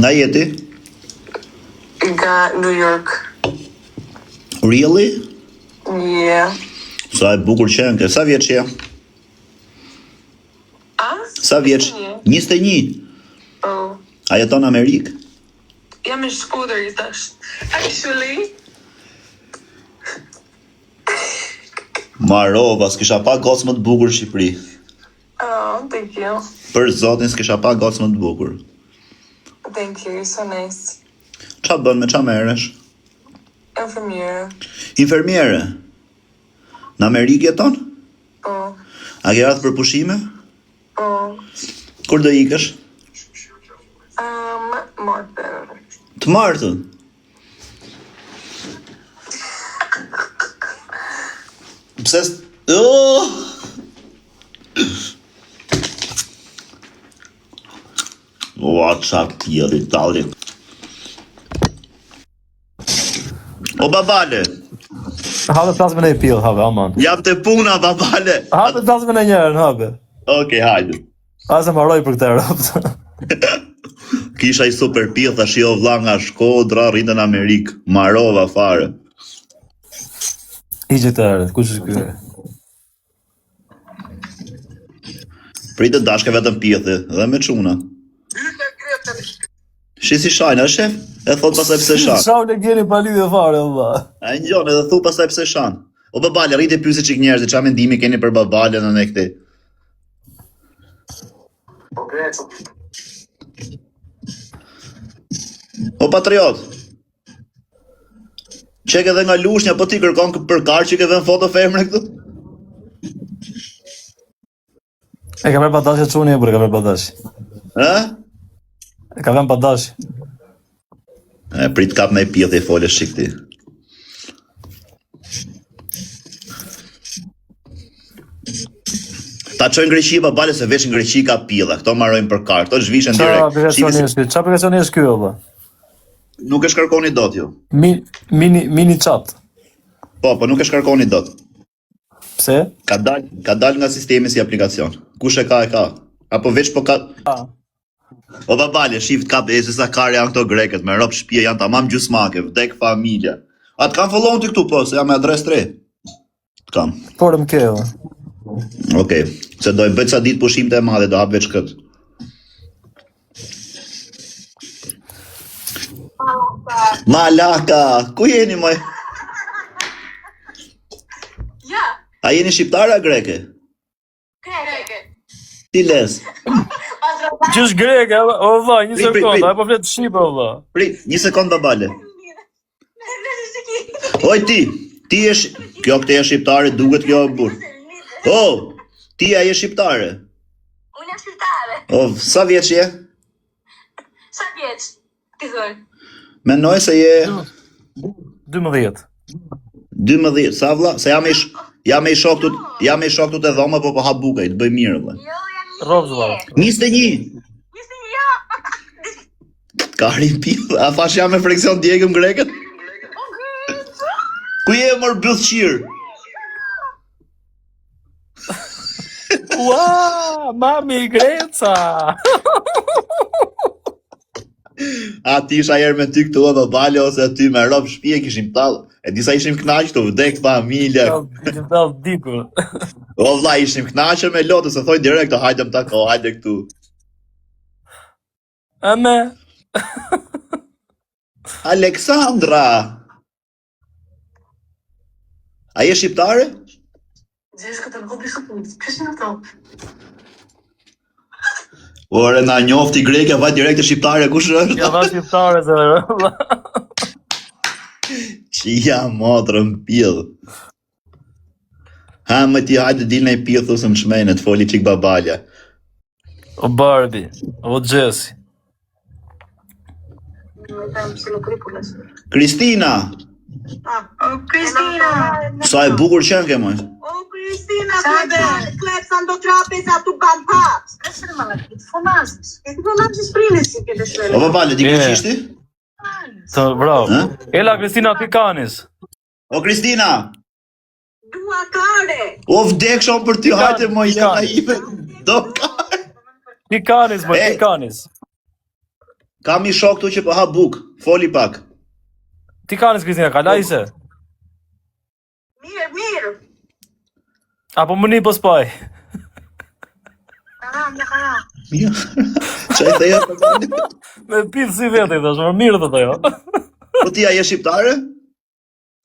Nga jeti? Nga New York. Really? Yeah. Sa e bukur qenë ke, sa vjeç je? Sa vjeç? 21. Oh. A jeton në Amerikë? Jam në Shkodër i tash. Actually. Marova, s'kisha pa gocë më të bukur në Shqipëri. Oh, thank you. Për zotin s'kisha pa gocë më të bukur. Thank you, you're so nice. Qa bën me qa meresh? Infermiere. Infermiere? Në Amerikë jeton? Po. A ke ardhur për pushime? Po. Kur do ikësh? Martën. Të martën? Pse qa tjeli tali. O babale. Habe plasme në pil, habe, aman. Jam të puna, babale. Habe plasme në njerën, habe. Okej, hajde. Ase marroj për këtë rëpë. Kisha i super pil, thash jo vlla nga Shkodra, rritë në Amerikë. Marova fare. I që të erët, kush është kërë? Pritë dashke vetëm pjethi, dhe me quna. Shi si shajnë, a shef? E thot pasaj pse shan. Shau në gjeni pa lidhje fare, valla. A i njën, edhe thu pasaj pse shan. O babale, rrite pyse qik njerëzit, qa mendimi keni për babale në ne këti? O patriot, qek edhe nga lushnja, po ti kërkon për karë që ke dhe në foto femre këtu? E ka verë padash e quni e bërë, ka verë padash. E ka verë padash. E prit kap me i pjetë e fole shikti. Ta qojnë Greqi babale se veç në Greqi ka pilla, këto marrojnë për karë, këto zhvishën direkt. Qa aplikacionisht kjo, valla? Nuk e shkarkoni dot jo. Mini chat. Po nuk e shkarkoni dot. Pse? Ka dal nga sistemi si aplikacion. Kush e ka e ka. Apo veç po ka... O babale, shift kap e se sa kare janë këto greket, me ropë shpje janë tamam gjusmake, vdek familja. A të kam followon ti këtu po, se jam me adres 3. Të kam. Por më ke, valla. Okej, se dojmë bëjt sa ditë pushimte e madhe, do hap veç këtë. Malaka, ku jeni moj? Ja. A jeni shqiptare a greke? Greke. Ti les. Qysh greke, o valla, një sekund, a po fletë shqipe, valla. Prit, një sekund babale. Oj ti je kjo këtë e shqiptare, duket kjo e burë. Oh, ti a je shqiptare? Unë jam shqiptare. Oh, sa vjeç je? Sa vjeç? Ti thoj. Mendoj se je 12. 12, sa vlla? Se jam e shok tut e dhoma, po ha bukaj, të bëj mirë vlla. Jo, jam një. Robz, valla. 21. 21, jo. Kari pil, a fash jam me freksion djegëm greket? Ku je mor bëllqir? Ua, mami Greca. A ti isha herë me ty këtu o babale ose ty me rob shpije kishim tallë. E disa ishim knaq të vdek familja. Kishim tallë dikur. O vlla ishim knaqe me lotë se thoj direkt o hajde më tako, hajde këtu. Ame. Aleksandra. A je shqiptare? Gjesh këtë në gobi shkëpun, kësh në to. Ore, na njofti greke, vaj direkt e shqiptare, kush është? Ja dha shqiptare se valla. Qia motrën pjell. Ha, më ti hajde dil në i pjell, thusëm shmejnë, të foli qik babalja. O Barbie, o Jesse. Kristina! O, Kristina! Sa e bukur qenë ke moj? O, Kristina, klepsan do trapeza tu ban paps. Kështë në malak, të fumazës. Të fumazës prinës si këtë shvele. O babale, di këtë qishti? Të bravo. Ela Kristina Pikanis. O Kristina! Dua kare. O vdek shumë për ty, hajde moj, jena ive. Do kare. Pikanis, moj, Pikanis. Kam i shok tu që po ha buk, foli pak. Ti kanis Kristina, ka lajse? Mirë. Apo më një po spaj? Kara. Mirë. Çaj të ja. Me pith si veti, thash, më mirë të jo. Po ti je shqiptare?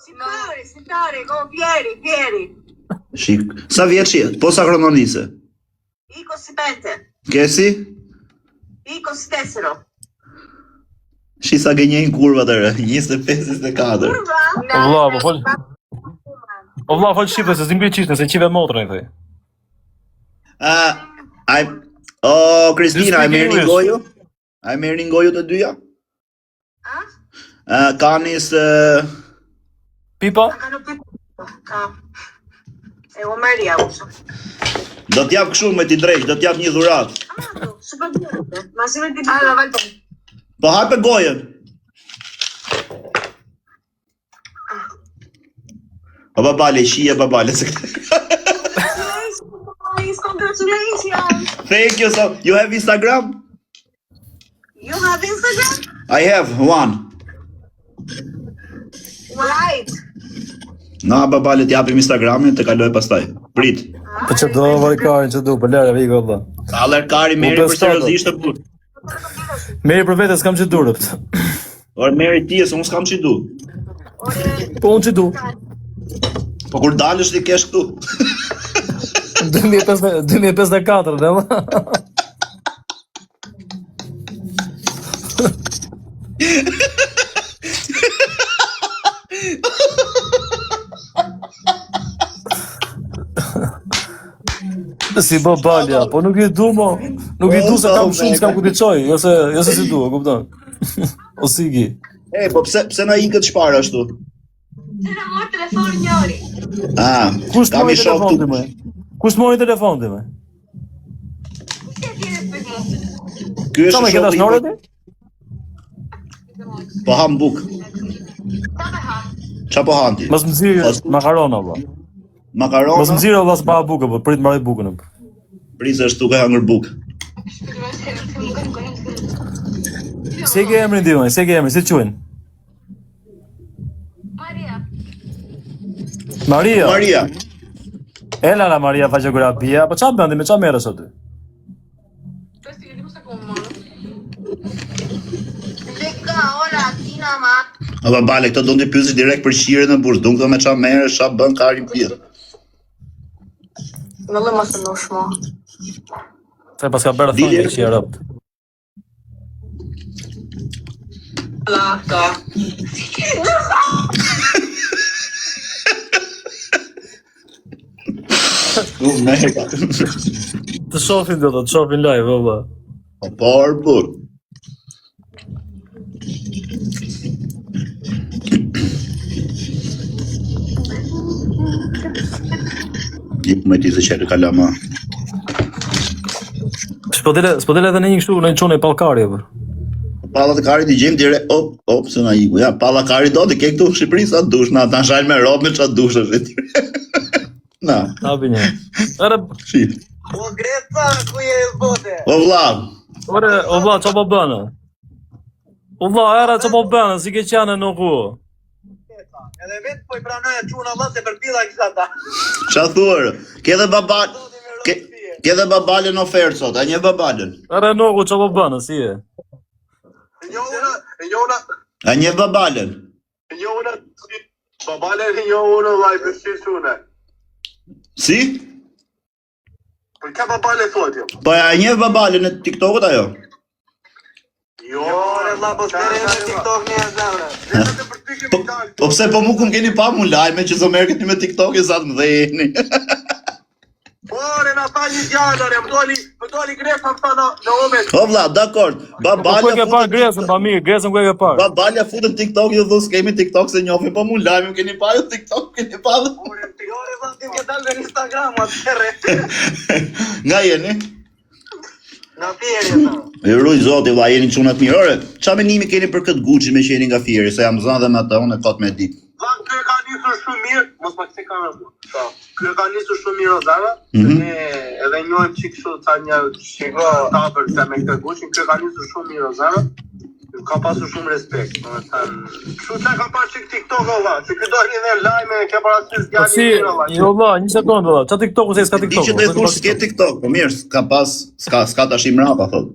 Shqiptare, go Pieri. Shik. Sa vjeç je? Po sa krononise? Iko si pente. Kesi? Iko si tesero. Shi sa gënjejnë kurva të re, 25-24. O vlla, po fol. O vlla, fol shqipe se zimbi qishtë, se qive motrën, thej. Kristina, a merrni goju? A merrni goju të dyja? Kanis Pipa? Ka. E o Maria uso. do t'jap kështu me ti drejt, do t'jap një dhuratë. Super bene. Ma si me ti alla valdo. Po hape gojën. O babale, shije babale. Congratulations. Thank you so. You have Instagram? You have Instagram? I have one. Right. Na babale t'japim Instagramin, të kaloj pastaj. Prit. Po që do varikarin që du, për lere, viko vlla. Aller kari merri për seriozisht të but. Meri për vete s'kam që durët. Or merri ti, se unë s'kam që du. Po unë që du. Po kur dalësh ti kesh këtu. 2054, dhe më. Si babalja, po nuk i du mo. Nuk i du se kam shumë s'kam ku t'i qoj, jo se si du, e kupton. O sigi. E, po pse na ikët shpara ashtu? Se na mor telefon njëri. Kush Kam mori i shok telefon ti tu. me? Kush mori telefon ti me? Ky Qa me është këta shoku shnore im. ti? Po ham buk. Qa po han ti? Mos më zirë makarona, vlla. Makarona? Mos më zirë vlla se pa bukë, po prit marrë bukën. Prisë është duke hangër buk. Si e ke emrin ti, si e ke emrin, si të quajnë? Maria. Maria. Ela la Maria fa geografia, po qa bëndi, me qa merës aty? Leka, ora, tina ma. A babale, këto do në të pyesësh direkt për shire në burë, duke me qa merë, qa bën karin pjetë. Vëllë mos të nushmo. Se pas ka bërë thonë që i rëpt. Laka. Të shofin do të shofin live, valla. Por, burë. Jip me ti se qërë kalama. S'po dele edhe në një kështu, në një qonë e palkari, për. Pallat e karit i gjem direkt, op, se na iku. Ja, palla karit do të ke këtu në Shqipëri sa dush, na ta shajnë me robë me qa dush është e Na, Hapi një. Ere, shi. O Greta, ku je e bote? O vla, o vlla, qa po bënë? O vlla, era qa po bënë, si ke qenë në ku? Edhe vetë po i pranoja quna vëllë se për pila kisha ta. qa thurë? Ke dhe dhe babalën ofertë sot, a një babalën? Ere në ku qa po bënë, si e? Njona, A një babalën? babale njona vaj për shi qune. Si? Për ka babale thot jo? Po a një babalën në TikTokut ajo? Jo, e la po s'kere në TikTok një e zemre. Dhe për ty kemi dalë. Po pse po mu kum keni pa mu lajme që zomerë këti me TikTok e sa të mdhejni. Ore, na tha një gjallare, më doli Greta më tha në omet. O vla, dakord, Po ku e ke parë Gresën, pa mirë, Gresën ku e ke parë? babalja futën TikTok, ju dhus kemi TikTok se njofi, po mu lajme, keni pa ju TikTok, keni pa dhe. Ore, vëllë, ti ke dalë në Instagram, atëre. Nga jeni? Nga fjeri, ta. E ruj zoti, vla, jeni qunat mirë. Ore, qa menimi keni për këtë Gucci me që jeni nga fjeri, se jam zënë dhe me ata, unë e kot me dit. Vëllë, kjo ka njësur shumë mirë, mos më kësi kamera mu. Kjo ka njësur shumë mirë o zara, ne edhe njojmë që kështu ta një shiko tapër se me këtë Gucci, kjo ka njësur shumë mirë o zara. ka pasur shumë respekt, domethënë. Kështu çka ka pasur çik TikTok valla, se ky doli në lajme ke parasysh Po si, djalin valla. jo valla, një sekondë valla. Çfarë TikToku se s'ka Di TikTok? që të thosh s'ke TikTok, po mirë, s'ka tash i mrapa thot.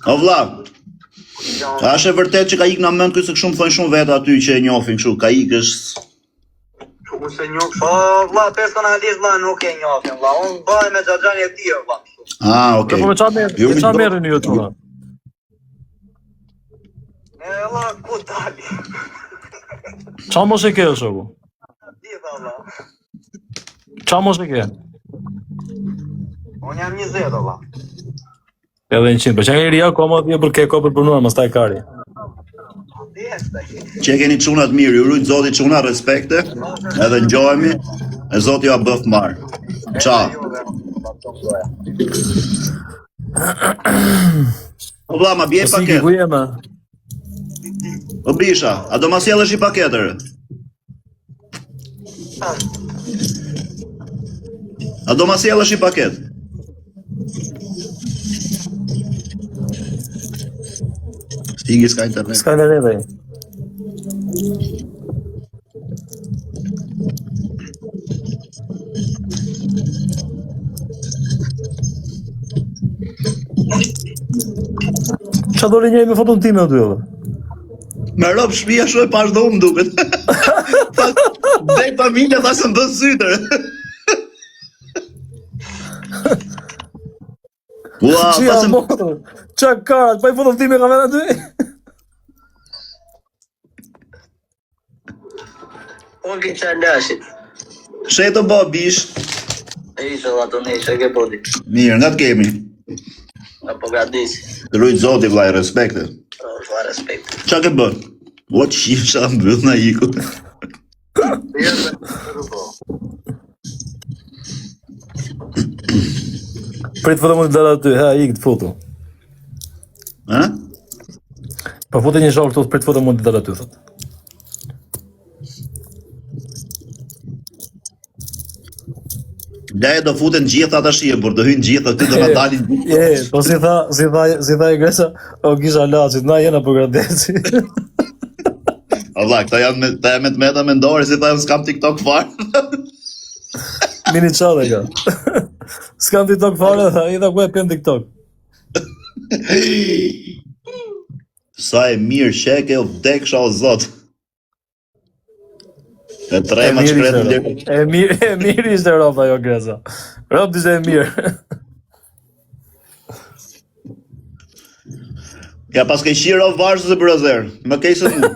O vlla, a është e vërtet që ka ikë në mend ky se shumë thonë shumë vetë aty që e njohin kështu, ka ikësh. Unë se njoh Po, vlla, personalisht vlla nuk e njohim, vlla. Unë bëhem me xhaxhan e tij, vlla. Ah, okay. Po me çfarë merren ju këtu? Vlla, ku dali? Çfarë mos e ke shoku? Di valla. Çfarë mos e ke? Unë jam 20 valla. Edhe 100, po çka ria akoma ti për ke për punuar, mos taj kari. Që keni çunat mirë, ju rujt Zoti çuna respekte, edhe ngjohemi, e Zoti ju a bëft marr. Ciao. O vlla, ma bje Si paket. ku jema? O bisha, a do ma sjellësh i paketër? A do ma sjellësh i paket? Stigi s'ka internet. S'ka internet ai. Qa doli njëri me foton time aty edhe? Me rob shtëpia shu e pash dhomë duket. Dhe familja tha se më bën sytër. Ua, Qia pasëm motor, qa karat, pa i foton time ka venë aty? Unë ke qarlashit. sheto bo bish. E isha valla të ne, isha ke bodi. Mirë, nga të kemi. Apo gadis. Të rujt Zoti vllai, respekte. Valla respekt. Qa ke bën? O që shifsha mbyll na iku. Prit foto mund të dalë aty, ha, ik të foto. Ha? Pa foto një shok, thot, prit foto mund të dalë aty, thot. Leje do futen gjitha tash e por do hyjnë gjitha ty do na dalin. Po si tha e Gresa, o kisha laçit, na jena për gradeci. Allah, këta janë me të meta mendore, si ta s'kam TikTok fare. Mini çade ka. S'kam TikTok fare, tha, i tha ku e pjem TikTok. Sa e mirë sheke, o vdeksha o zot. E trema shkretë lirë. E mirë ishte roba jo Gresa. Rob ishte e mirë. Ja pas ke shiro varës dhe brazer. Më kej se mu.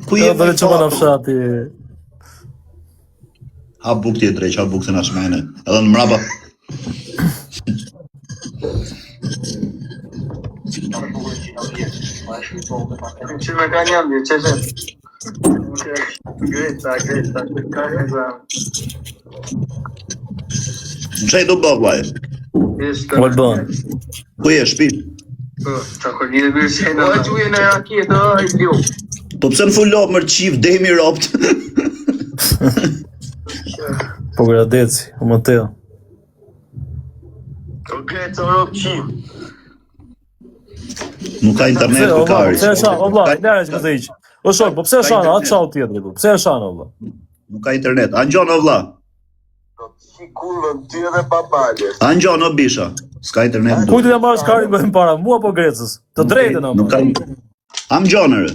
Ku je Do të çova në fshati. Ha buk ti e drejq, ha buk se na shmene. Edhe në mrapa. Që me ka njëmë, që Greta, ka njëmë. Në qaj do bë, vlaj? What bën? Ku je, shpi? Qa kur një dhe bërë që e në që ujë në rakiet, i liu. Po pse në full lop mërë qif, demi ropt. Po gradeci, o më teo. O Greta, o rob qim. Nuk ka internet O për kari. pse e shana, o vlla, lere që këse iqë. O shok, po pse e shana, atë shau tjetëri, po pse e shana, o vlla? Nuk ka internet. Angjon o vlla. Si kullën ty edhe papalje. Angjon o bisha. S'ka internet. Kujtë të marrësh karin bëjmë para, mua po Grecës. Të drejtën, o Nuk ka. Am gjonërë.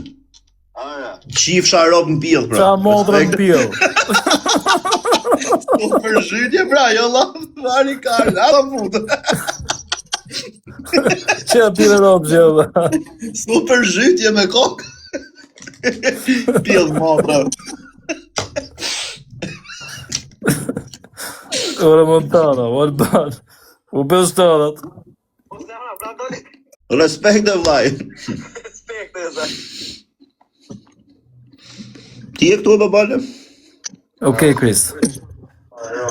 Qifsha rob në pjellë, pra. Qa modrë në pjellë. Po për zhytje, pra, jo la, vari karin, ata putë. Që e pjellë robë që, vlla. Super zhytje me kokë. Pjellë motra. Ore Montana, what ban? U bestorat. O se ha, pra doli. Respekt e vlaj. Respekt e sa. Ti e këtu e babale? Okej, Chris. Jo,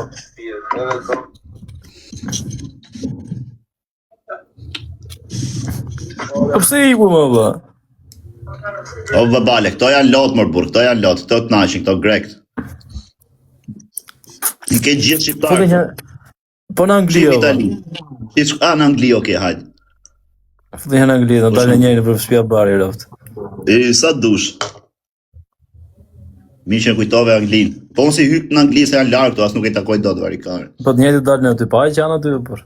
edhe kom. Po pse i ku më, vlla? O babale, këto janë lot mërë burë, këto janë lot, këto të nashin, këto grekt. I ke gjithë Fote një... shqiptarë. Po në Angli, Shif o. Itali. Në Angli, okej, hajde. Fëtë në Angli, në dalë njëri për shtëpia bari, roft. Sa dush. Mi që kujtove Anglin. Po unë si hyp në Angli se janë largë, to as nuk e takoj dot varikare. Po të njëri dalë në ty, pa e që janë aty, por.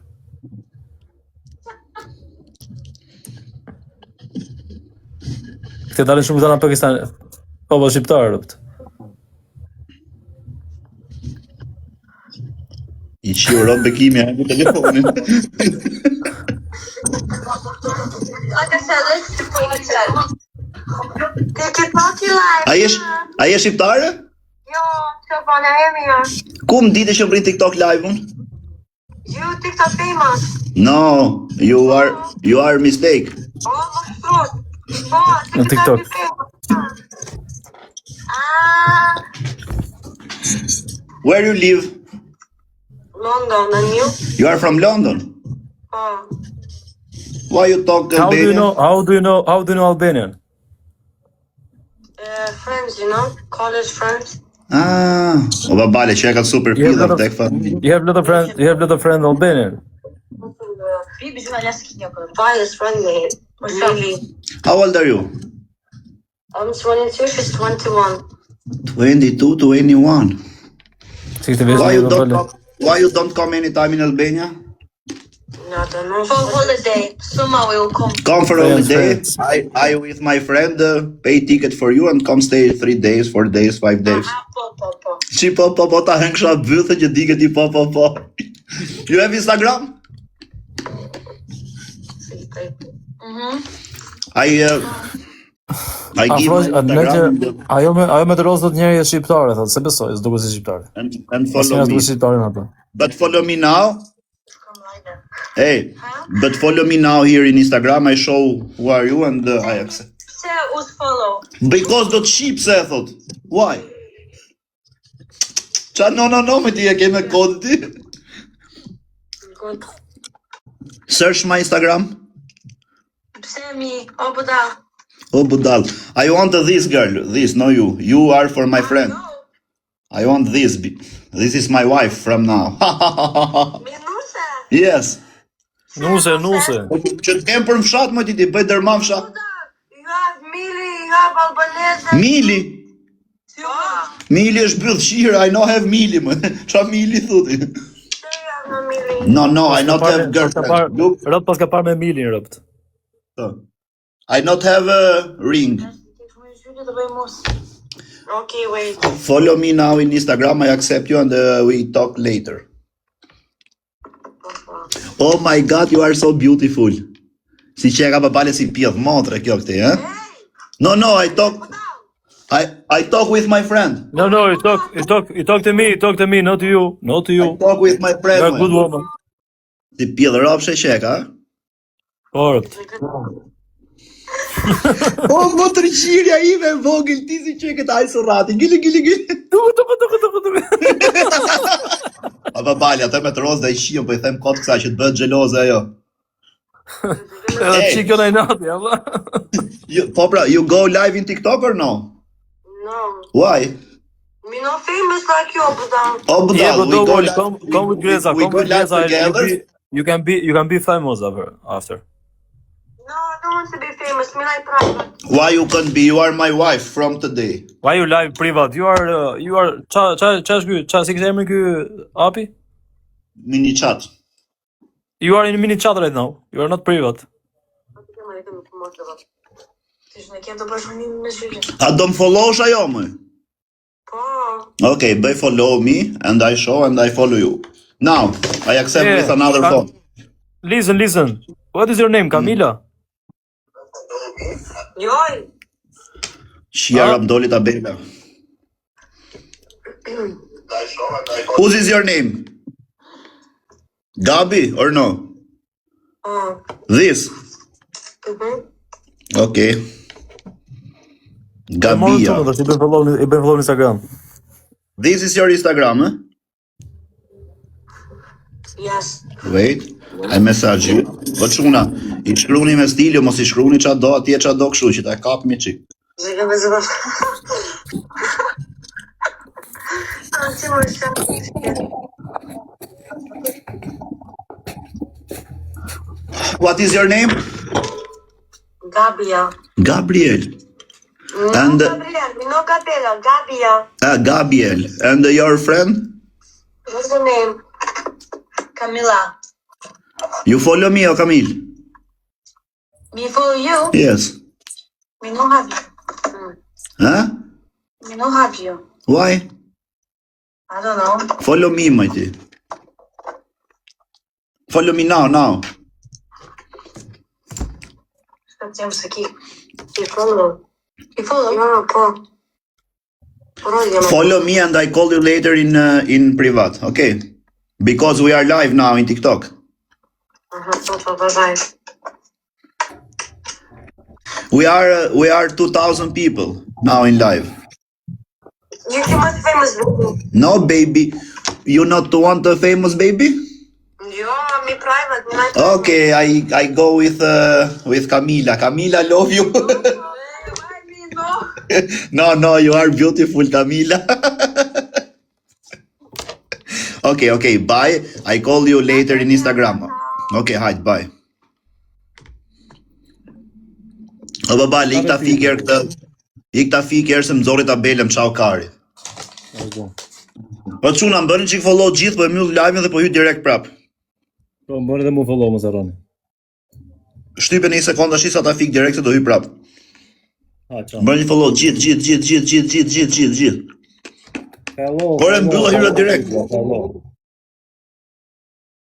Këtë dalën shumë këta në Pakistan. Po, po, shqiptarë, roft. I qiu rob bekimi e ku telefonin. Ti ke pati live? A je shqiptare? Jo, që bane jemi ja. Ku më dite që brin TikTok live-un? You TikTok famous. No, you are mistake. Oh, më shtrut. Po, Në TikTok. Where you live? London, and you? You are from London. Oh. Why you talk How do you Albanian? know Albanian? Friends, you know? College friends. O babale, që e ka super You have pilla lot tek fa. You have lot of friends Albanian. Bias friendly. Really. How old are you? I'm 22, she's 21. 22 to 21. Si këtë veshë Why you don't come anytime in Albania? No, I don't know. For holiday. Summer will come. Come for holiday. Friends. I with my friend pay ticket for you and come stay 3 days, 4 days, 5 days. Po. Qi po ta hën kësha bythë që di këti po. You have Instagram? I give my Instagram Ajo me të rozë do të njeri e shqiptare, thotë, se besoj, s'duke si shqiptare. and Pas follow njëra me. duke shqiptare në ato. But follow me now. Hey, but follow me now here in Instagram. I show who are you and I accept. Pse us follow? Because do të shqip se e thot. Why? Qa no, me ti e ke me kodë ti? Good. Search my Instagram. Pse mi? O buda. Oh, budal. I want this girl. This, no you. You are for my friend. I want this. This is my wife from now. Minuse. Yes. Nuse. Që të kem për fshat, më ti bëj dërma fshat. You have Mili, you have Albanese. Mili. Mili është byll shira, I know have Mili, më. Qa Mili thuti? No, I not have girlfriend. Look, Rob pas ka parë me Emilin, robt. I not have a ring. Okay, wait. Follow me now in Instagram, I accept you and we talk later. Oh my god, you are so beautiful. Si që e ka babale si pjedh motre kjo këti, eh? No, I talk with my friend. No, you talk to me, not to you. I talk with my friend. You're a good woman. Si pjedh ropshe qeka, Po, robt. oh, mo të rëqirja ime vogël, ti si që e këta ajë rati, gili. Duke. A babale, atë me të rozë dhe i shion, po i them kotë kësa që të bëhet gjeloze ajo. Që kjo në nati, Allah. Po pra, you go live in TikTok or no? No. Why? Me not famous like you, Buda. Oh, Yeah, budal, but don't worry, come with Greza, we go live together. You can be famous after. No, I don't want to be famous. Me like private. Why you can be? You are my wife from today. Why you live privat? You are qa si këtë emrin ky api? Mini chat. You are in mini chat right now. You are not private. A do më followsh ajo më? Po. Okay, bëj follow me and I show and I follow you. Now, I accept Yeah. with another phone. Listen. What is your name, Camila? Joj. Shjera më doli ta bela. Whose is your name? Gabi or no? This? Okay. Gabia. I bën follow në Instagram. This is your Instagram, eh? Yes. Wait, I message you. Po çuna, I shkruani me stil, mos I shkruani ç'a do, atje ç'a do kështu që ta kap mi çik. Zega me zëva. Anti më shumë. What is your name? Gabriel. Gabriel. No, And- Gabriel, no Gabriela, Gabriel. Gabriel. And your friend? What's the name? Camila. You follow me, or Camille? Me follow you? Yes. Me no have you. Huh? Me no have you. Why? I don't know. Follow me, mighty. Follow me now. Temos aqui. You follow. You follow? No, po. Follow me and I call you later in privat, okay? Because we are live now in TikTok. Vai. We are 2,000 people now in live. You the most famous baby. No, baby. You not want a famous baby? You me private. My Okay, I go with Camila. Camila, love you. Why me no? No, you are beautiful, Camila. Okay, bye. I call you later in Instagram. Okay, hi, bye. O babali, ik ta fikër këtë. Ik ta fikër se më nxorri tabelën çau kari. Po çuna më bëni çik follow gjithë, po e mbyll live-in dhe po hyj direkt prap. Po bëni dhe mu follow mos harroni. Shtype një sekondë tash sa ta fik direkt se do hyj prap. Ha, çao. Bëni follow gjithë. Hello. Por e mbyll hyra direkt. Hello.